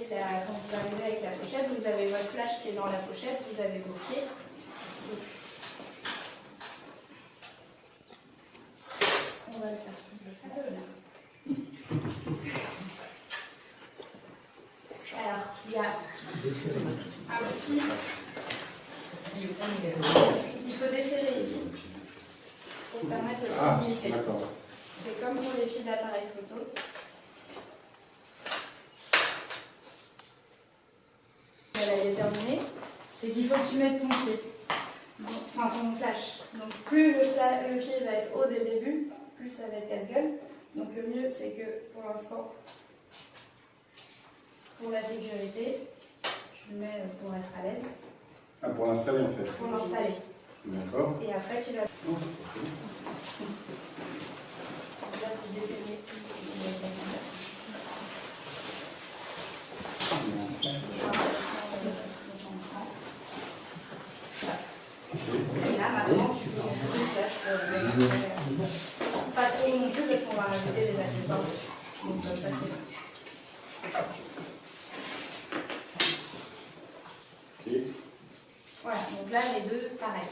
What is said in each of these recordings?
quand vous arrivez avec la pochette, vous avez votre flash qui est dans la pochette, vous avez vos pieds. Donc, on va le faire tout le temps. Alors, il y a un petit... Il faut desserrer ici pour permettre au pied de glisser. C'est comme pour les pieds d'appareil photo. Elle a déterminé, c'est qu'il faut que tu mettes ton pied, enfin ton flash. Donc plus le pied va être haut dès le début, plus ça va être casse-gueule. Donc le mieux c'est que pour l'instant, pour la sécurité, tu le mets pour être à l'aise. Ah, pour l'installer en fait. Pour l'installer. D'accord. Et après tu vas... Là tu descends. Et là maintenant tu peux mettre une flash. Pas trop non plus parce qu'on va rajouter des accessoires dessus. Donc comme ça c'est ça. Voilà, donc là les deux pareil.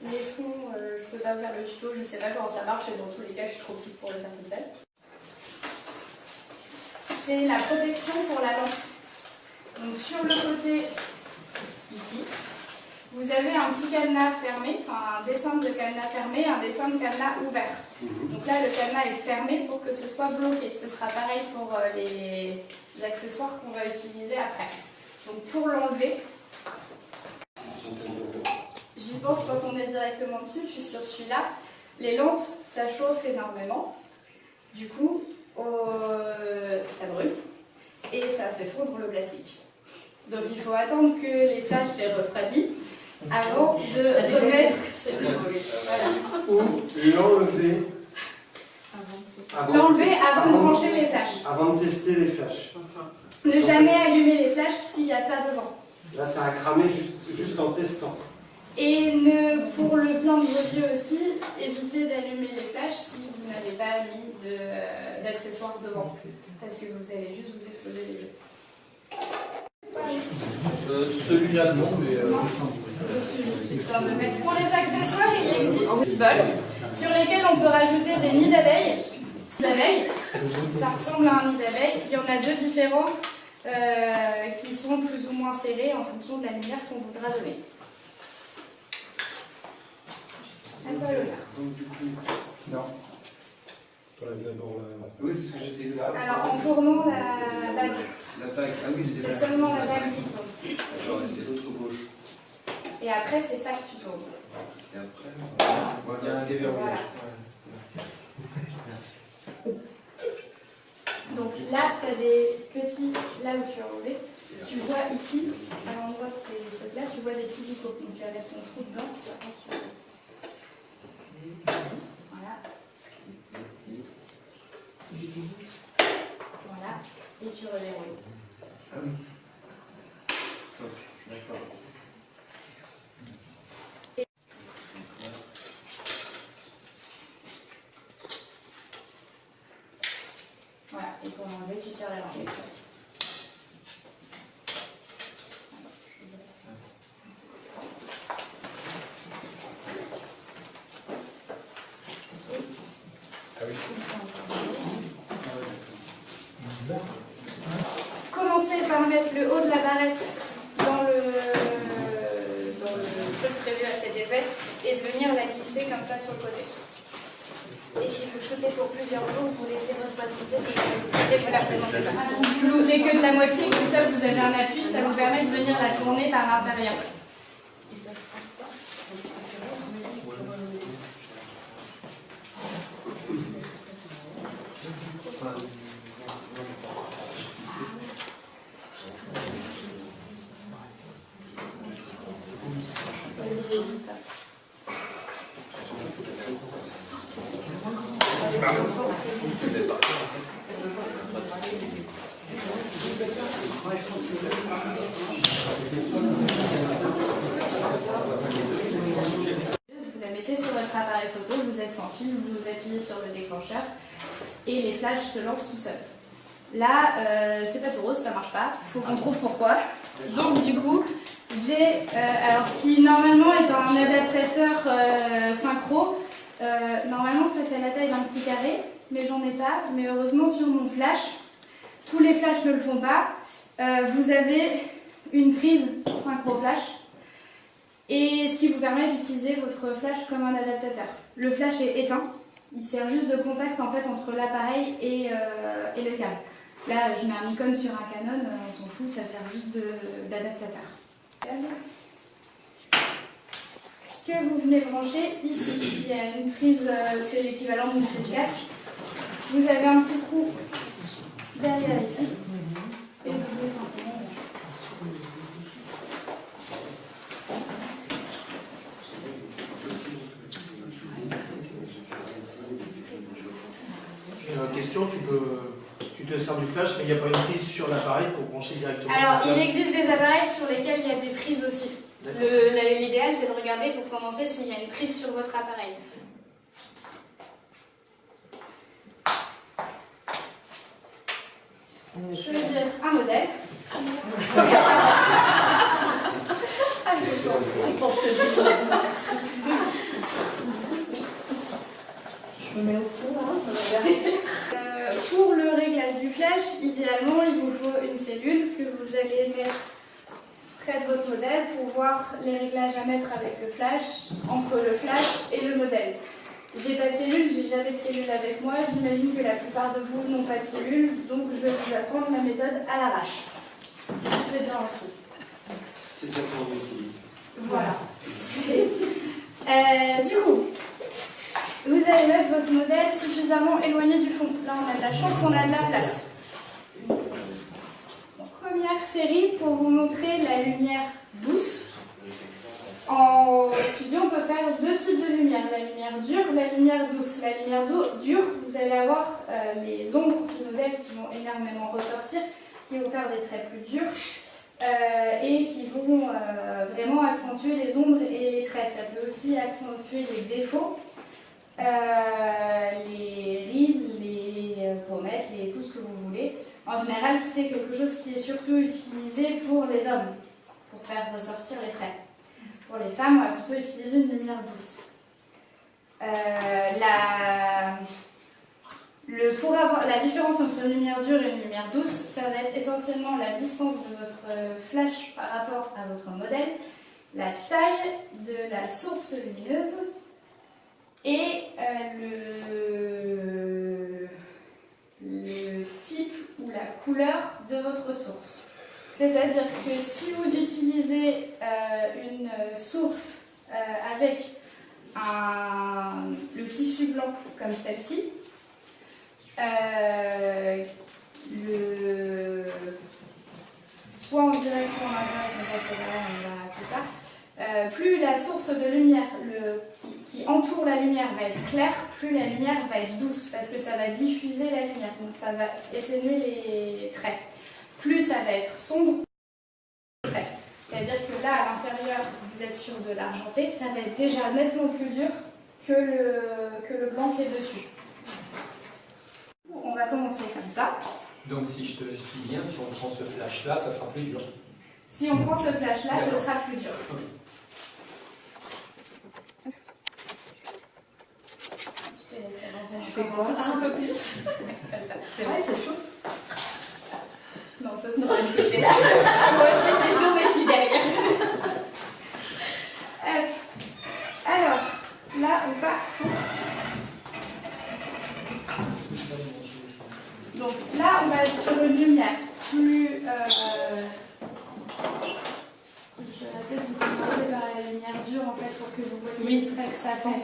Les fonds, je peux pas faire le tuto, je sais pas comment ça marche et dans tous les cas je suis trop petite pour le faire toute seule. C'est la protection pour la lampe. Donc sur le côté ici, vous avez un petit cadenas fermé, enfin un dessin de cadenas fermé, un dessin de cadenas ouvert. Donc là le cadenas est fermé pour que ce soit bloqué. Ce sera pareil pour les accessoires qu'on va utiliser après. Donc pour l'enlever, j'y pense quand on est directement dessus, je suis sur celui-là. Les lampes, ça chauffe énormément. Du coup, ça brûle et ça fait fondre le plastique. Donc il faut attendre que les flashs soient refroidis avant de remettre. Voilà. Ou l'enlever. L'enlever avant de brancher les flashs. Avant de tester les flashs. Ne jamais allumer les flashs s'il y a ça devant. Là, ça a cramé juste en testant. Et pour le bien de vos yeux aussi, évitez d'allumer les flashs si vous n'avez pas mis d'accessoires devant. Parce que vous allez juste vous exploser les yeux. Celui-là, non, mais... C'est juste histoire de mettre. Pour les accessoires, il existe des bols sur lesquels on peut rajouter des nids d'abeilles. Ça ressemble à un nid d'abeille. Il y en a deux différents qui sont plus ou moins serrés en fonction de la lumière qu'on voudra donner. À toi, Lola. Donc du coup, non. Oui, c'est ce que j'essaie de faire. Alors en tournant la bague. La bague, ah oui, C'est seulement la bague qui tourne. D'accord, et c'est l'autre gauche. Et après, c'est ça que tu tournes. Et après, il y a un déverrouillage. Donc là, tu as des petits, là où tu as enlevé, tu vois ici, à l'endroit de ces trucs-là, tu vois des petits picots. Donc tu vas mettre ton trou dedans. Voilà. Voilà. Et tu reverrouilles. Ah oui. D'accord. Voilà, et pour l'enlever, tu serres la lampe. Commencez par mettre le haut de la barrette dans le truc prévu à cet effet et de venir la glisser comme ça sur le côté. Et si vous shootez pour plusieurs jours, vous laissez votre boîte vide. Vous l'ouvrez que de la moitié, comme ça vous avez un appui, ça vous permet de venir la tourner par l'intérieur. Vous la mettez sur votre appareil photo, vous êtes sans fil, vous appuyez sur le déclencheur et les flashs se lancent tout seuls. Là, c'est pas tout rose, ça marche pas. Faut qu'on trouve pourquoi. Donc du coup, j'ai alors ce qui normalement est un adaptateur synchro. Normalement, ça fait la taille d'un petit carré, mais j'en ai pas. Mais heureusement, sur mon flash, tous les flashs ne le font pas. Vous avez une prise synchro flash, et ce qui vous permet d'utiliser votre flash comme un adaptateur. Le flash est éteint, il sert juste de contact en fait entre l'appareil et le câble. Là, je mets un icône sur un Canon, on s'en fout, ça sert juste d'adaptateur. Que vous venez brancher ici. Il y a une prise, c'est l'équivalent d'une prise casque. Vous avez un petit trou derrière ici, et vous pouvez simplement. J'ai une question, tu te sers du flash, mais il n'y a pas une prise sur l'appareil pour brancher directement. Alors, il existe des appareils sur lesquels il y a des prises aussi. L'idéal, c'est de regarder pour commencer s'il y a une prise sur votre appareil. Choisir un modèle. Je me mets au fond, là. Pour le réglage du flash, idéalement, il vous faut une cellule que vous allez mettre près de votre modèle pour voir les réglages à mettre avec le flash, entre le flash et le modèle. J'ai pas de cellule, j'ai jamais de cellule avec moi. J'imagine que la plupart de vous n'ont pas de cellule, donc je vais vous apprendre la méthode à l'arrache. C'est bien aussi. C'est ça qu'on utilise. Voilà. Du coup, vous allez mettre votre modèle suffisamment éloigné du fond. Là, on a de la chance, on a de la place. Première série pour vous montrer la lumière douce. En studio, on peut faire deux types de lumière, la lumière dure, la lumière douce. La lumière dure, vous allez avoir les ombres du modèle qui vont énormément ressortir, qui vont faire des traits plus durs et qui vont vraiment accentuer les ombres et les traits. Ça peut aussi accentuer les défauts, les rides, les pommettes, tout ce que vous voulez. En général, c'est quelque chose qui est surtout utilisé pour les hommes, pour faire ressortir les traits. Pour les femmes, on va plutôt utiliser une lumière douce. Pour avoir la différence entre une lumière dure et une lumière douce, ça va être essentiellement la distance de votre flash par rapport à votre modèle, la taille de la source lumineuse et le type ou la couleur de votre source. C'est-à-dire que si vous utilisez une source avec le tissu blanc comme celle-ci, soit en direct, soit en indirect, mais ça c'est vrai, on verra plus tard, plus la source de lumière qui entoure la lumière va être claire, plus la lumière va être douce, parce que ça va diffuser la lumière, donc ça va atténuer les traits. Plus ça va être sombre, c'est-à-dire que là, à l'intérieur, vous êtes sur de l'argenté, ça va être déjà nettement plus dur que le blanc qui est dessus. On va commencer comme ça. Donc si je te suis bien, si on prend ce flash-là, ça sera plus dur. Si on prend ce flash-là, ce sera plus dur. Je te laisse avancer. Je fais quoi? Un petit peu plus. Comme ça, c'est vrai, ça chauffe. Non, ça c'est parce que c'est là. Moi aussi c'est chaud, mais je suis derrière. Alors, là on part pour... Donc là on va être sur une lumière plus... Je vais peut-être vous commencer par la lumière dure en fait pour que vous voyez les traits que ça fait.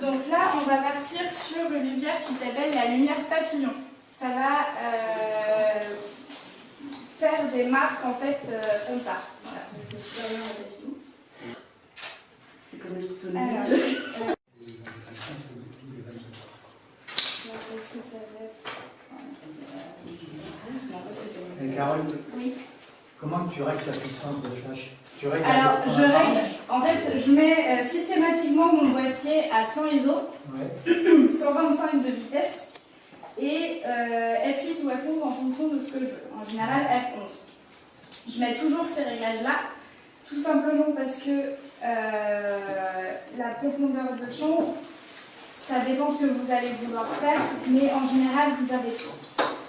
Donc là, on va partir sur une lumière qui s'appelle la lumière papillon. Ça va faire des marques en fait comme ça. Voilà. C'est comme le bouton. Alors, est-ce que ça va être... Carole, Oui. Comment tu règles ta puissance de flash? Tu règles Alors, avec ton je appareil? règle, en fait, je mets systématiquement mon boîtier à 100 ISO, Ouais. 125 de vitesse, et F8 ou F11 en fonction de ce que je veux. En général, F11. Je mets toujours ces réglages-là, tout simplement parce que la profondeur de champ, ça dépend ce que vous allez vouloir faire, mais en général, vous avez tout.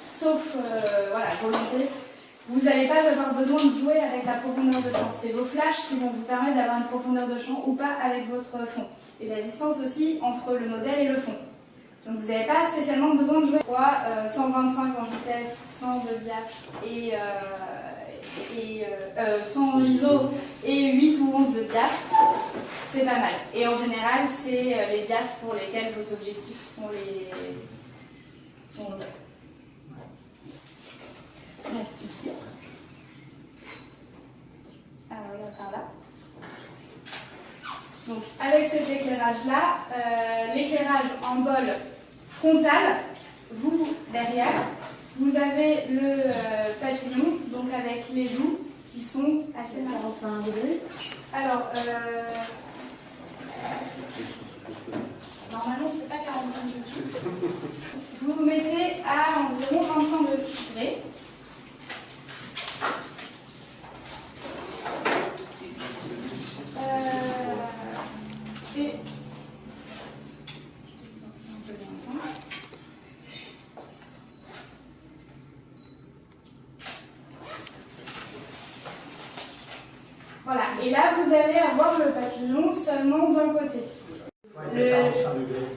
Sauf voilà, volonté. Vous n'allez pas avoir besoin de jouer avec la profondeur de champ. C'est vos flashs qui vont vous permettre d'avoir une profondeur de champ ou pas avec votre fond. Et la distance aussi entre le modèle et le fond. Donc vous n'avez pas spécialement besoin de jouer. 125 en vitesse, 100 de diaph et 100 ISO et 8 ou 11 de diaph, c'est pas mal. Et en général, c'est les diaphs pour lesquels vos objectifs sont donc ici. Alors regarde par là. Donc avec cet éclairage-là, l'éclairage en bol frontal, vous derrière, vous avez le papillon, donc avec les joues qui sont assez marrantes. 45 degrés. Alors, normalement c'est pas 45 degrés. Vous vous mettez à environ 25 degrés. Et c'est un peu 25. Voilà, et là vous allez avoir le papillon seulement d'un côté. Ouais, 45 degrés.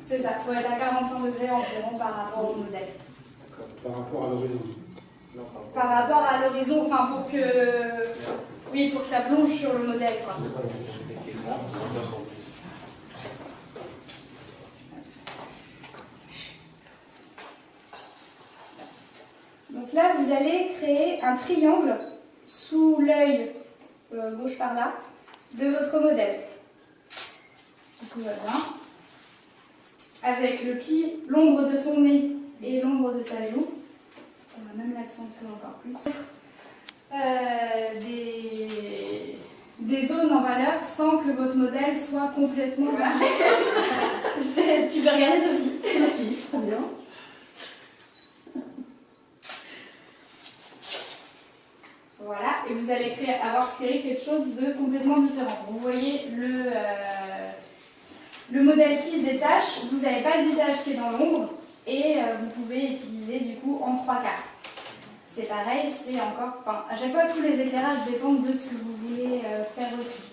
C'est ça, il faut être à 45 degrés environ par rapport au modèle. Par rapport à l'horizon. Par rapport à l'horizon, enfin pour que. Oui, pour que ça plonge sur le modèle, quoi. Donc là, vous allez créer un triangle sous l'œil gauche par là de votre modèle. Si tout va bien. Avec le pli, l'ombre de son nez et l'ombre de sa joue. On va même l'accentuer encore plus. Des zones en valeur sans que votre modèle soit complètement... Tu peux regarder Sophie. Sophie, très bien. Voilà, et vous allez avoir créé quelque chose de complètement différent. Vous voyez le modèle qui se détache, vous n'avez pas le visage qui est dans l'ombre, et vous pouvez utiliser du coup en 3/4. C'est pareil, c'est encore... Enfin, à chaque fois, tous les éclairages dépendent de ce que vous voulez faire aussi.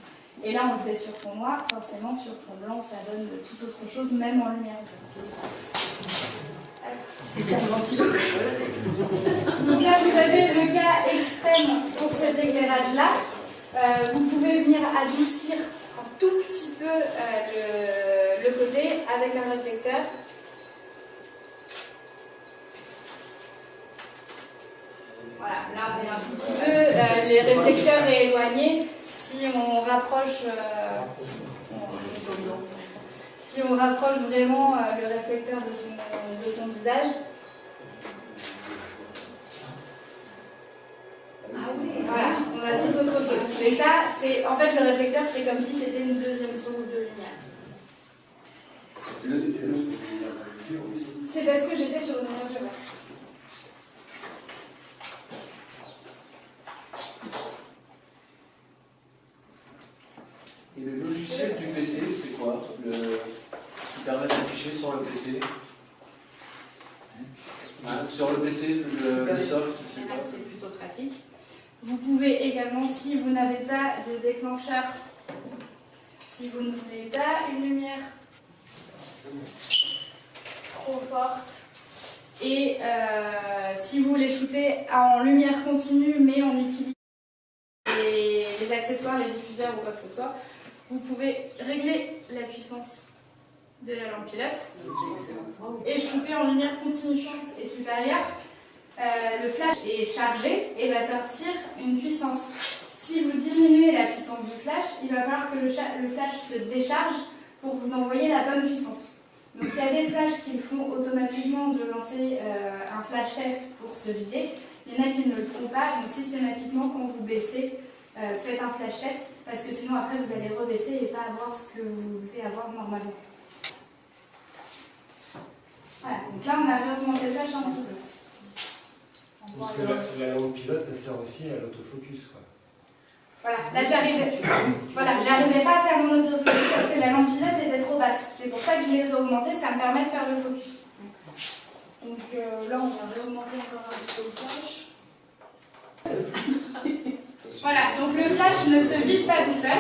Et là, on le fait sur fond noir, forcément sur fond blanc, ça donne tout autre chose, même en lumière. Donc là, vous avez le cas extrême pour cet éclairage-là. Vous pouvez venir adoucir un tout petit peu le côté avec un réflecteur. Voilà, là on est un tout petit peu. Les réflecteurs est éloigné. Si on rapproche, si on rapproche vraiment le réflecteur de son visage. Ah oui. Voilà, on a tout autre chose. Mais ça, c'est en fait le réflecteur, c'est comme si c'était une deuxième source de lumière. C'est parce que j'étais sur une lumière jaune. Et le logiciel du PC, c'est quoi qui permet d'afficher sur le PC? Sur le PC, le soft, c'est quoi? C'est plutôt pratique. Vous pouvez également, si vous n'avez pas de déclencheur, si vous ne voulez pas une lumière trop forte, et si vous voulez shooter en lumière continue, mais en utilisant les accessoires, les diffuseurs ou quoi que ce soit, vous pouvez régler la puissance de la lampe pilote et shooter en lumière continue et supérieure. Le flash est chargé et va sortir une puissance. Si vous diminuez la puissance du flash, il va falloir que le flash se décharge pour vous envoyer la bonne puissance. Donc il y a des flashs qui font automatiquement de lancer un flash test pour se vider. Il y en a qui ne le font pas, donc systématiquement quand vous baissez, faites un flash test, parce que sinon après vous allez rebaisser et pas avoir ce que vous devez avoir normalement. Voilà, donc là on a réaugmenté le flash un petit peu. Parce que la lampe pilote, elle sert aussi à l'autofocus, quoi. Voilà, là j'arrivais pas à faire mon autofocus parce que la lampe pilote était trop basse. C'est pour ça que je l'ai réaugmenté, ça me permet de faire le focus. Donc là on va réaugmenter encore un petit peu le flash. Voilà, donc le flash ne se vide pas tout seul.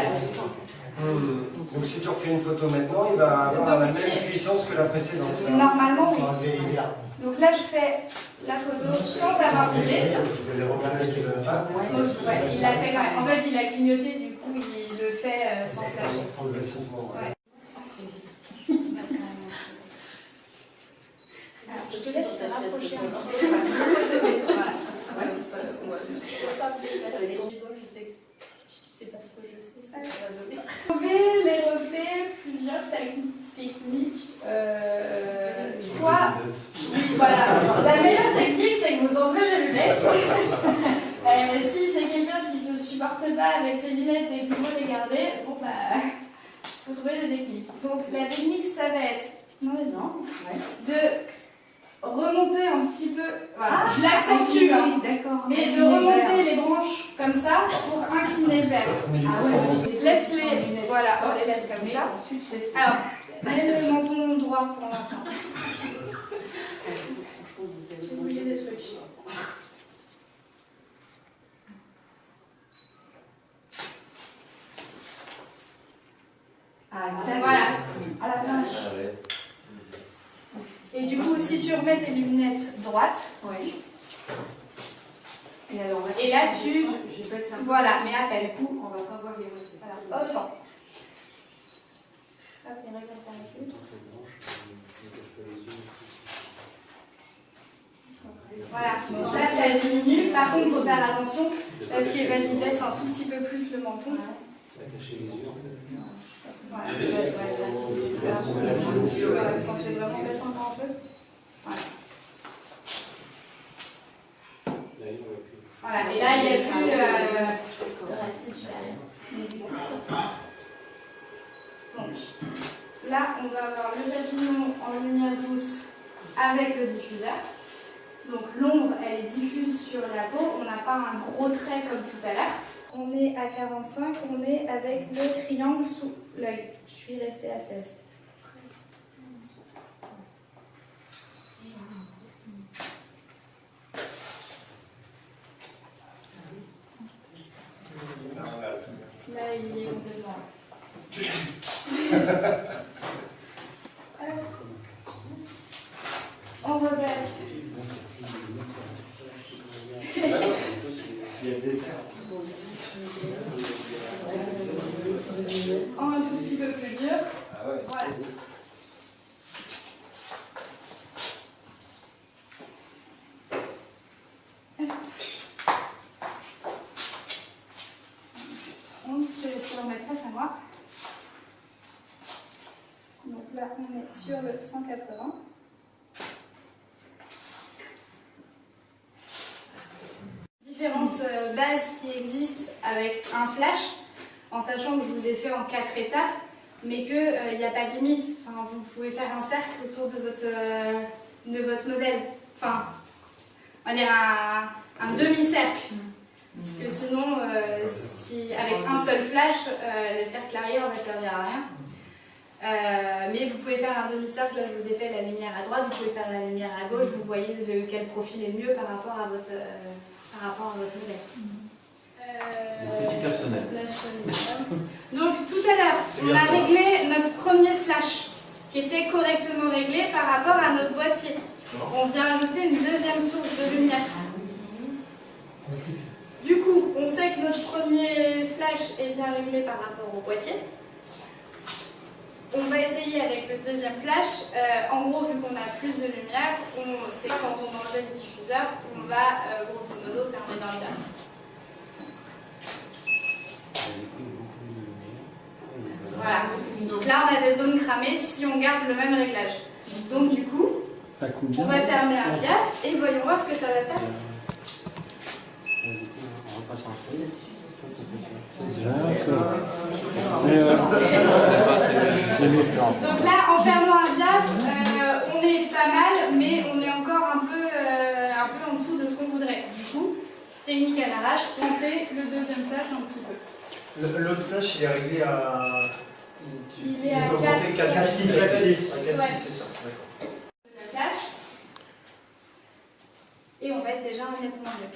Donc si tu refais une photo maintenant, il va avoir la même puissance que la précédente. Normalement oui. Enlever les verres. Donc là je fais la photo sans avoir vidé. Je vais les remettre qui ne veulent pas. Donc, ouais, il l'a fait quand même. En fait il a clignoté, du coup il le fait sans flasher. Progressivement, ouais. Alors, je te laisse te rapprocher un petit peu. Voilà, c'est ça. C'est parce que je sais ce que ça va donner. Trouver les reflets, plusieurs techniques. Soit, oui, voilà. La meilleure technique, c'est que vous enlevez les lunettes. Si c'est quelqu'un qui ne se supporte pas avec ses lunettes et qui veut les garder, bon bah, faut trouver des techniques. Donc la technique, ça va être, de remonter un petit peu, voilà, je l'accentue, hein, mais de remonter les branches comme ça pour incliner le verre. Laisse-les, voilà, on les laisse comme ça. Alors, mets le menton droit pour l'instant. J'ai bougé des trucs. Voilà, à la vache. Et du coup, si tu remets tes lunettes droites, et là tu, voilà, mais à peine. On va pas voir les reflets. Voilà, hop, hop, les règles alternatives. Voilà, donc là ça diminue. Par contre, il faut faire attention parce que vas-y, baisse un tout petit peu plus le menton. Ça va cacher les yeux en fait. Voilà, accentuer vraiment, baisse encore un peu. Voilà. Voilà, et là il n'y a plus le récit supérieur. Donc, là on va avoir le papillon en lumière douce avec le diffuseur. Donc l'ombre elle est diffuse sur la peau, on n'a pas un gros trait comme tout à l'heure. On est à 45, on est avec le triangle sous l'œil. Je suis restée à 16. Là, il est complètement. On repasse. Il y a le dessert. Un tout petit peu plus dur. Ah ouais. Voilà. Je te laisse te remettre face à moi. Donc là, on est sur le 180. Différentes bases qui existent avec un flash, en sachant que je vous ai fait en 4 étapes, mais qu'il n'y a pas de limite. Enfin, vous pouvez faire un cercle autour de votre modèle. Enfin, on va dire un demi-cercle. Parce que sinon, si, avec un seul flash, le cercle arrière ne va servir à rien. Mais vous pouvez faire un demi-cercle, là je vous ai fait la lumière à droite, vous pouvez faire la lumière à gauche, vous voyez quel profil est le mieux par rapport à votre modèle. Petit personnel. Donc tout à l'heure, on a réglé notre premier flash qui était correctement réglé par rapport à notre boîtier. On vient ajouter une deuxième source de lumière. Du coup, on sait que notre premier flash est bien réglé par rapport au boîtier. On va essayer avec le deuxième flash. En gros, vu qu'on a plus de lumière, c'est quand on enlève le diffuseur, on va grosso modo fermer dans le cadre. Voilà. Donc là, on a des zones cramées si on garde le même réglage. Donc du coup, on va fermer un diaph et voyons voir ce que ça va faire. 316. Donc là, en fermant un diaph, on est pas mal, mais on est encore un peu en dessous de ce qu'on voudrait. Du coup, technique à l'arrache, montez le deuxième flash un petit peu. L'autre flash, il est réglé à. Il est à peut monter 4, 4, 6, 6, Ouais. c'est ça. D'accord. Deuxième flash. Et on va être déjà nettement mieux.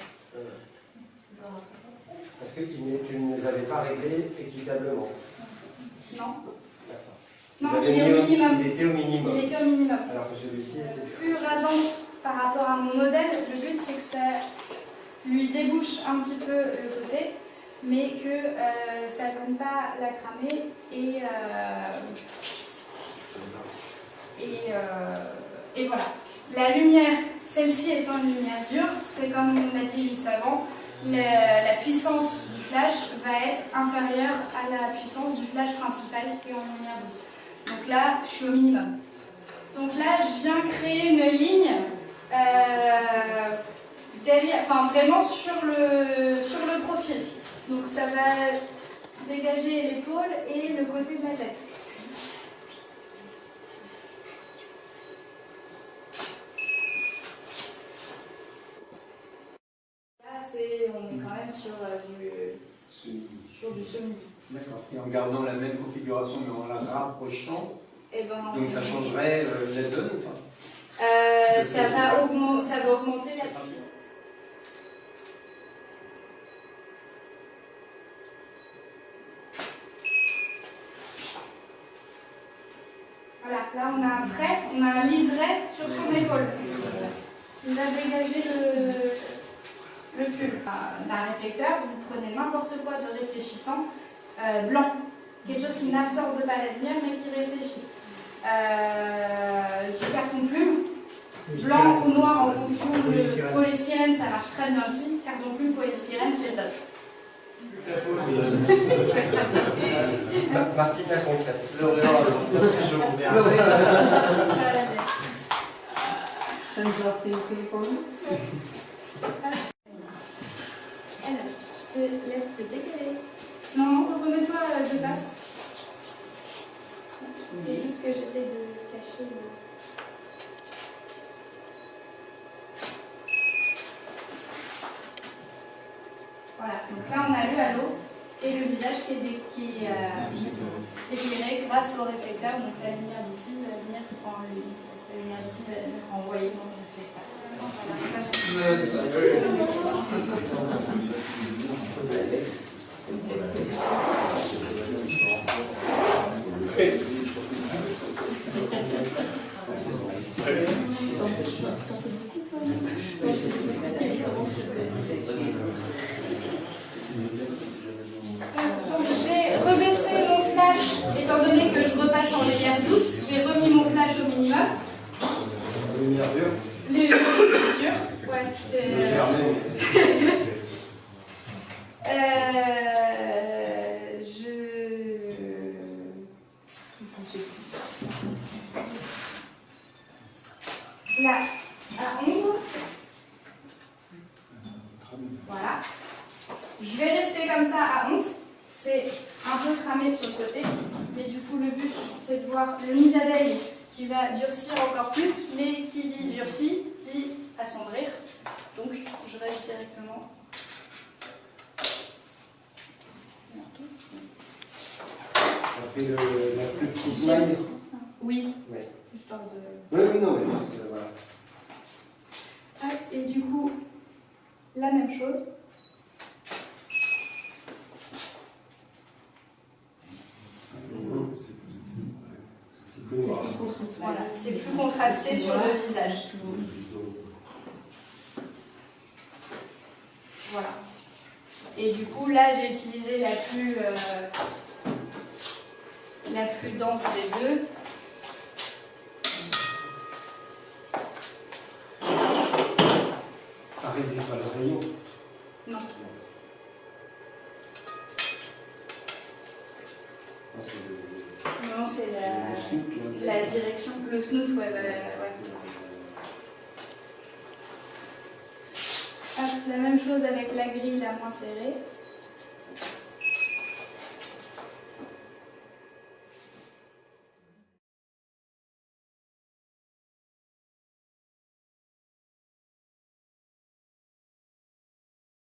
Parce que tu ne les avais pas réglés équitablement. Non. D'accord. Non, Tu il est l'avais au minimum. Il était au minimum. Il était au minimum. Alors que celui-ci était Plus rasante par rapport à mon modèle, le but c'est que ça lui débouche un petit peu le côté, mais que ça ne donne pas la cramée et voilà. La lumière, celle-ci étant une lumière dure, c'est comme on l'a dit juste avant, la puissance du flash va être inférieure à la puissance du flash principal et en lumière douce. Donc là, je suis au minimum. Donc là, je viens créer une ligne derrière, enfin vraiment sur le profil. Donc ça va dégager l'épaule et le côté de la tête. Là, on est quand même sur du semi. D'accord. Et en gardant la même configuration mais en la rapprochant, Et ben, donc ça changerait la donne ou pas? ça va augmenter la puissance. Voilà, là on a un trait, on a un liseré sur son épaule. Il va dégager le pull. D'un réflecteur, vous prenez n'importe quoi de réfléchissant, blanc, quelque chose qui n'absorbe pas la lumière mais qui réfléchit. Du carton plume, blanc ou noir en fonction de polystyrène, ça marche très bien aussi. Carton plume, polystyrène, c'est le top. Martine la confesse. Parce que je reviens. Ça nous a pris pour nous. Alors, je te laisse te décaler. Non, remets-toi de face. C'est juste que j'essaie de cacher le... Voilà, donc là on a le halo et le visage qui est éclairé grâce au réflecteur. Donc la lumière d'ici, la lumière d'ici va être envoyée dans le réflecteur. Donc j'ai rebaissé mon flash, étant donné que je repasse en lumière douce, j'ai remis mon flash au minimum. Lumière dure. Lumière dure, ouais, c'est... je sais plus. Là, à 11. Voilà. Je vais rester comme ça à 11. C'est un peu cramé sur le côté, mais du coup le but c'est de voir le nid d'abeille qui va durcir encore plus, mais qui dit durci, dit assombrir. Donc je reste directement. Après la plus petite maille. Oui, Ouais. histoire de... Oui, non, mais voilà. Ah, et du coup, la même chose. Voilà, c'est plus contrasté sur le visage. Voilà. Et du coup, là, j'ai utilisé la plus dense des deux. Ça réduit pas le rayon. Non. Non, c'est la direction, le snoot, ouais. Hop. la même chose avec la grille la moins serrée.